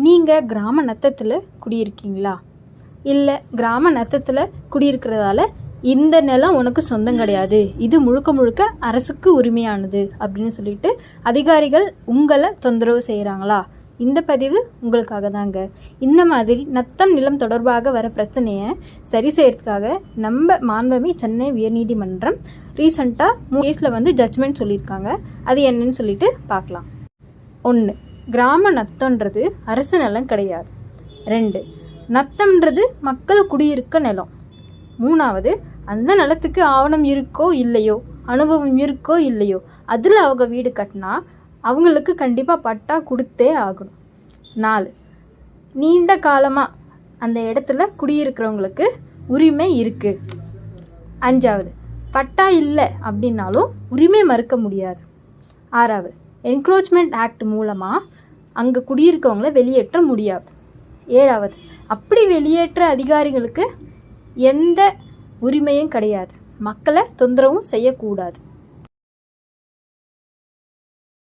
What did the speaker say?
நீங்கள் கிராம நத்தத்தில் குடியிருக்கீங்களா? இல்லை கிராம நத்தத்தில் குடியிருக்கிறதால இந்த நிலம் உனக்கு சொந்தம் கிடையாது, இது முழுக்க முழுக்க அரசுக்கு உரிமையானது அப்படின்னு சொல்லிட்டு அதிகாரிகள் உங்களை தொந்தரவு செய்கிறாங்களா? இந்த பதிவு உங்களுக்காக தாங்க. இந்த மாதிரி நத்தம் நிலம் தொடர்பாக வர பிரச்சனையை சரி செய்யறதுக்காக நம்ம மாண்புமிகு சென்னை உயர்நீதிமன்றம் ரீசெண்டாக கேஸில் ஜட்ஜ்மெண்ட் சொல்லியிருக்காங்க. அது என்னன்னு சொல்லிட்டு பார்க்கலாம். 1. கிராம நத்தம்ன்றது அரசு நிலம் கிடையாது. 2. நத்தம்ன்றது மக்கள் குடியிருக்க நிலம். 3. அந்த நிலத்துக்கு ஆவணம் இருக்கோ இல்லையோ, அனுபவம் இருக்கோ இல்லையோ, அதில் அவங்க வீடு கட்டினா அவங்களுக்கு கண்டிப்பாக பட்டா கொடுத்தே ஆகணும். 4. நீண்ட காலமாக அந்த இடத்துல குடியிருக்கிறவங்களுக்கு உரிமை இருக்குது. 5. பட்டா இல்லை அப்படின்னாலும் உரிமை மறுக்க முடியாது. 6. என்க்ரோச்மெண்ட் ஆக்ட் மூலமாக அங்கே குடியிருக்கவங்கள வெளியேற்ற முடியாது. 7. அப்படி வெளியேற்ற அதிகாரிகளுக்கு எந்த உரிமையும் கிடையாது, மக்களை தொந்தரவும் செய்யக்கூடாது.